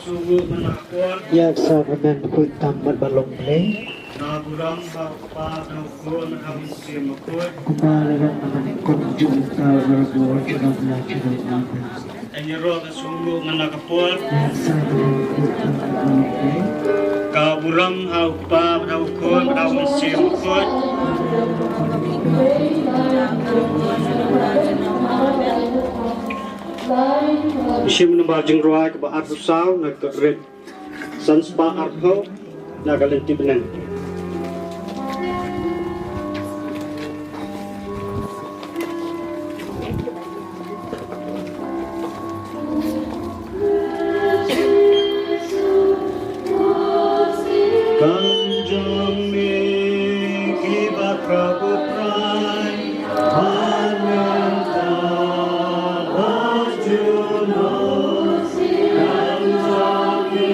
subuh menakor. Yak sakramen kut tamat balong play. Naburam bapa nukul kami simakut. Kumalaran naman konjung tawaragor junang nachunang natin. Enyero subuh menakapor. Yak sakramen kut tamat balong play. Kaburam haupa nukul kami simakut. Isim nambah jengruai ke baar susau nak kerit sanspa arho nak kalenti benan. Kanjong mi kibat prabu prai hananta Arjuna kanjong mi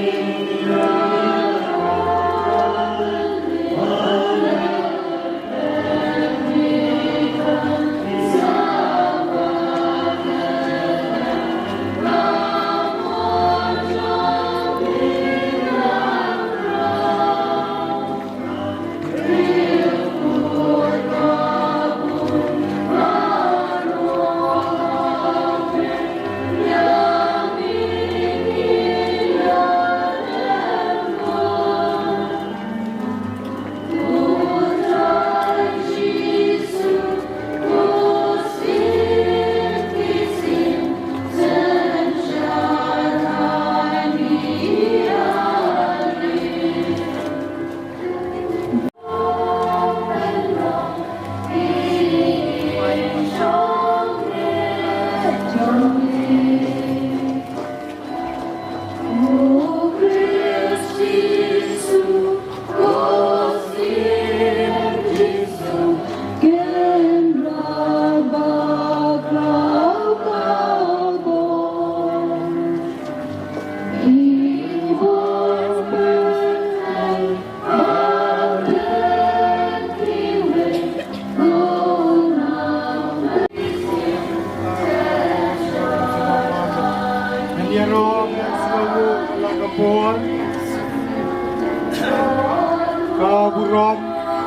Kaburam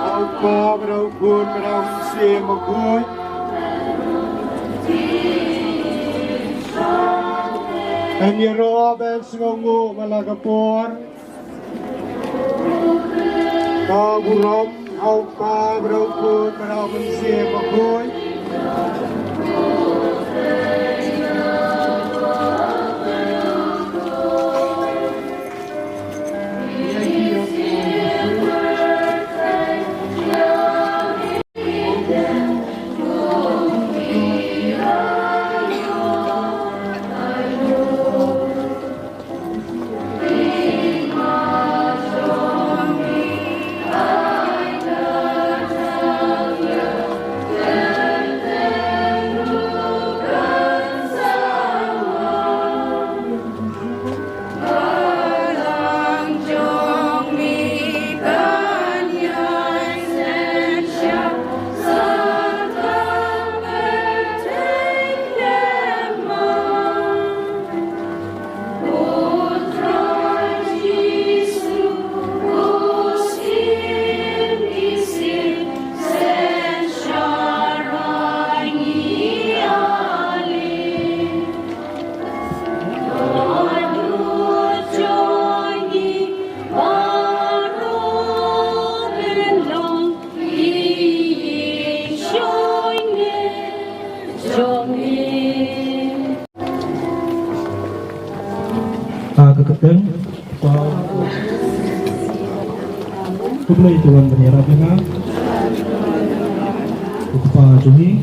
aupa beraukun berausi magui Anyero ben sengongu malagapor Kaburam aupa beraukun berausi magui Keketeng Kumlay Tuan Bendera Bina Kupa Jumi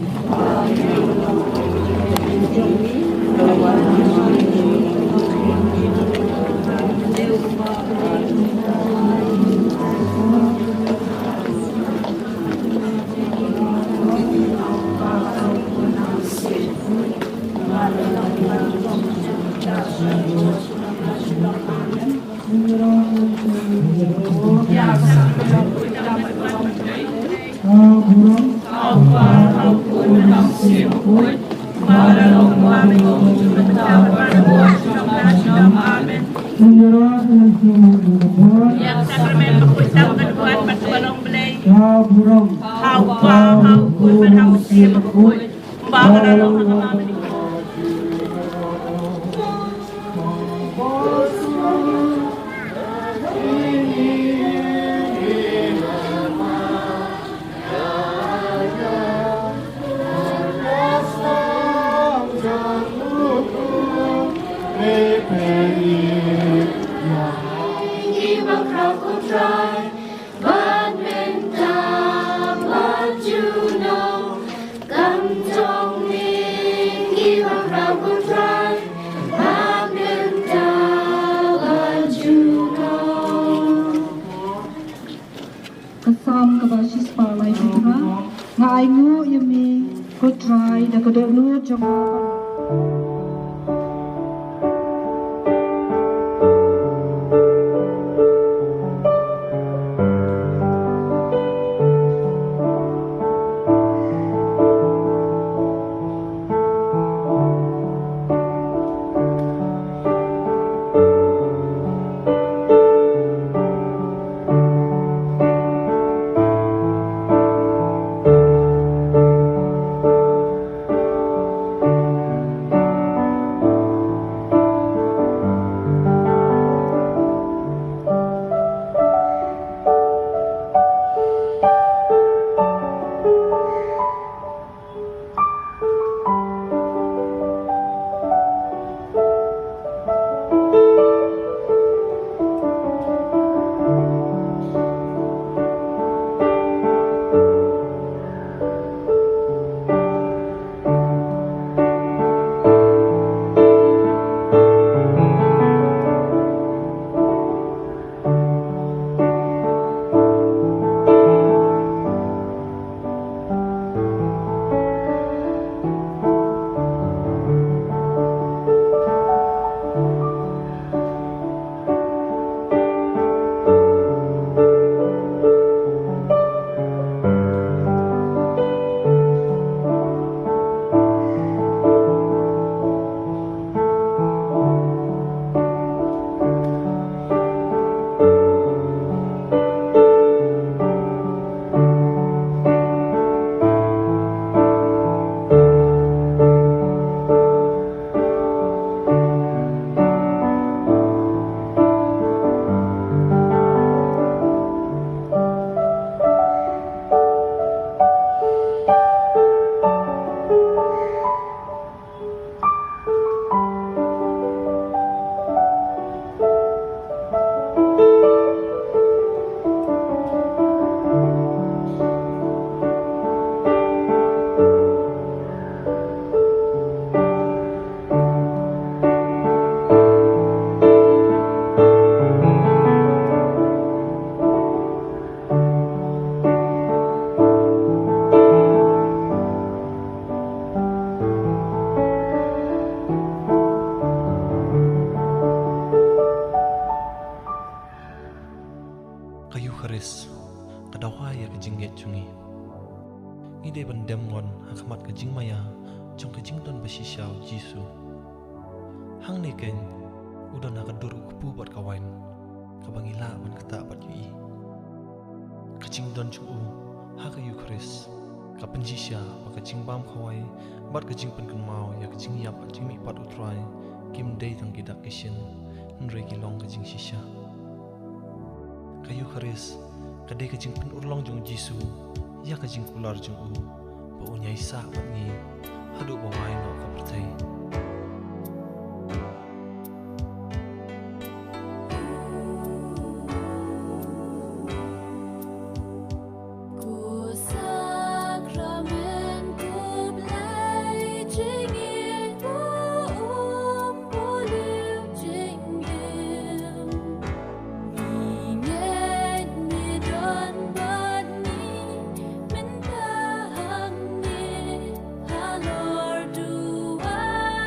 Amen. Yang sakramen berkuitang keduaan pada balong belai. burung Hau pun berhau sia berkuit. Membawa dalam halaman ini. Kasam kabasis palai fitra ngai ngu yumi kutrai da kadenu jawaban Eucharis kadawa ya kejing get chungi ide bandem ngon hakamat kejing maya jong kejing don basisyaw Jisu hang neken udah nak dur kupu buat kawan kabangila ban kata bat yui kejing don chung haka Eucharis kapenjisya maka kejing bam kawai bat kejing pen mau ya kejing yap kejing mi pat utrai kim day tang gidak kishin nrei kilong kejing sisya kayu Eucharis kadai kejing pen urlong jong Jisu ya kejing kular jong bau nyai sa bat ni hadu bawai no ka pertai Lord, do I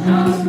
Yang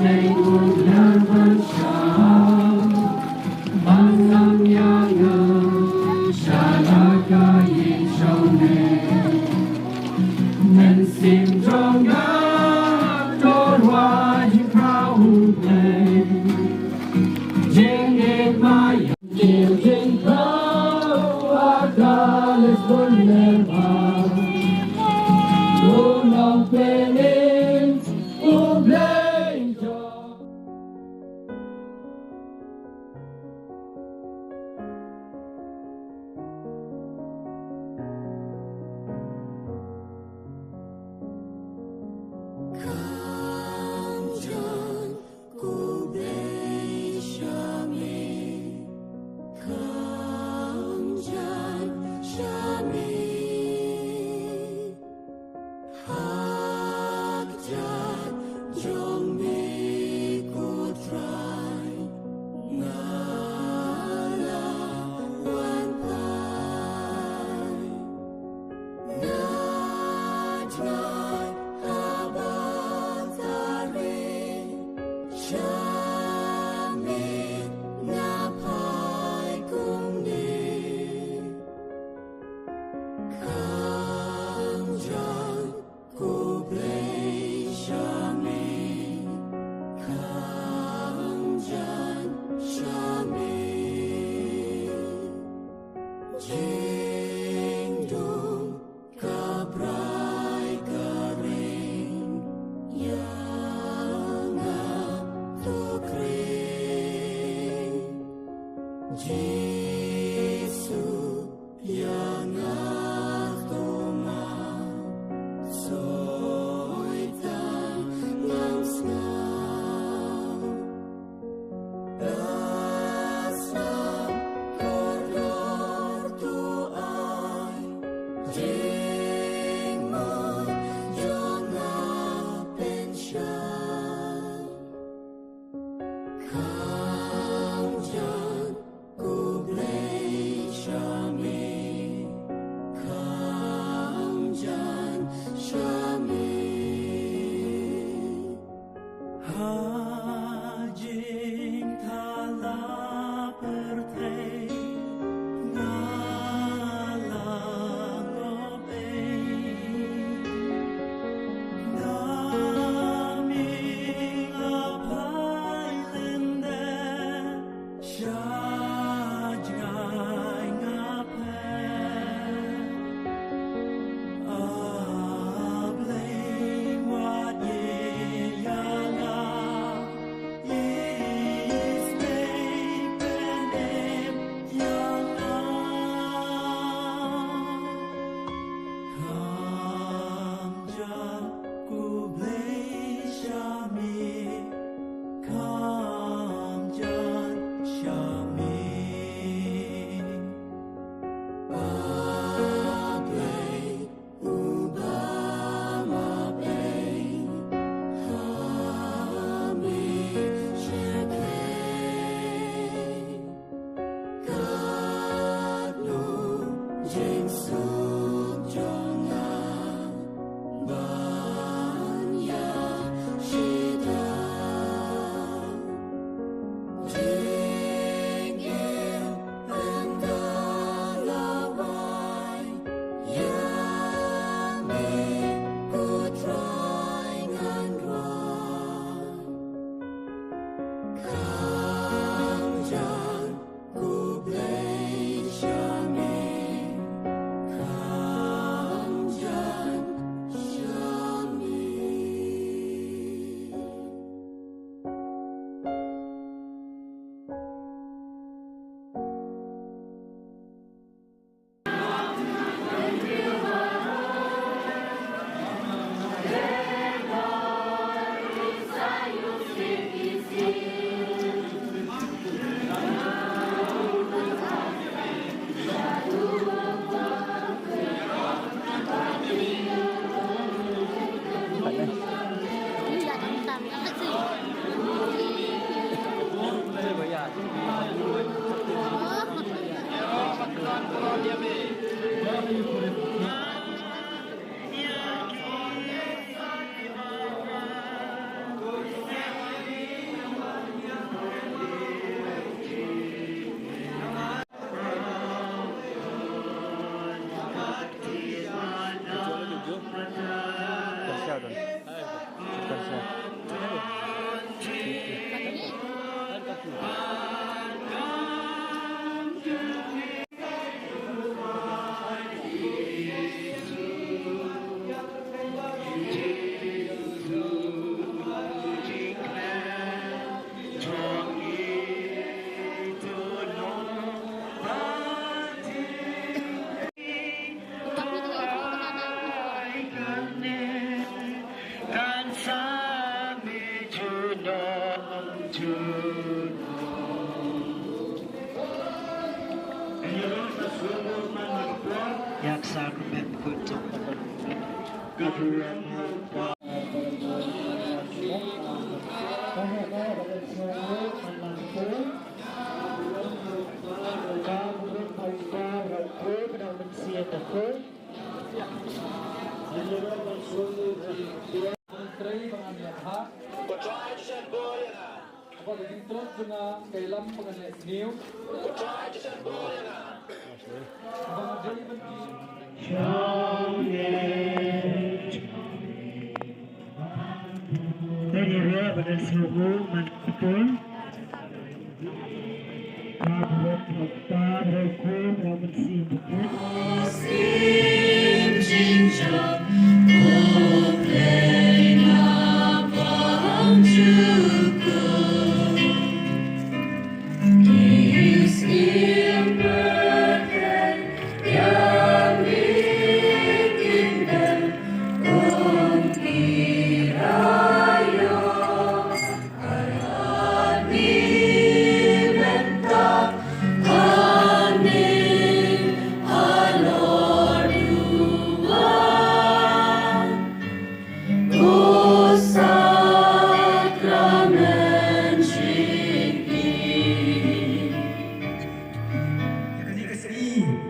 Yak sakramen kutuk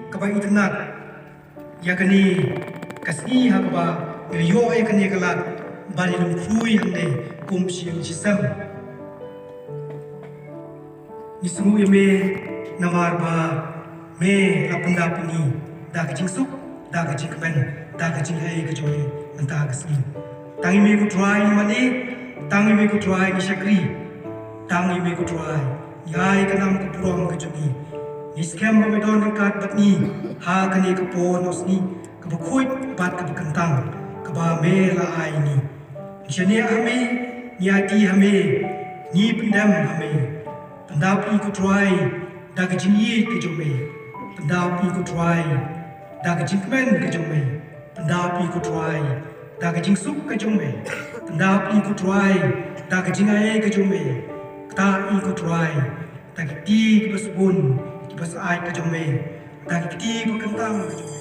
Kabang internet, yakni kasih hakba ngeliyo yakni kalat bari lum frui hamne kum siang jisam. Nismu yame nawar ba me lapanda puni dak jingsuk dak jingmen dak jing hai kejoi anta kasih. Tangi me ku try ni mane, tangi me ku try ni syakri, tangi me ku try. Yai kanam ku puang kejoi. Iskem memedon kat batni ha kani kepo nosni kebukut bat kebukentang keba me la aini jene ame niati ame ni pendam ame pendapi ku try dag jingi ke jome pendapi ku try dag jingmen ke jome pendapi ku try dag jingsuk ke jome pendapi ku try dag jingai ke jome ta ku try dag ti ke besbun Bas ai ke jome, dah kita berkentang ke jome.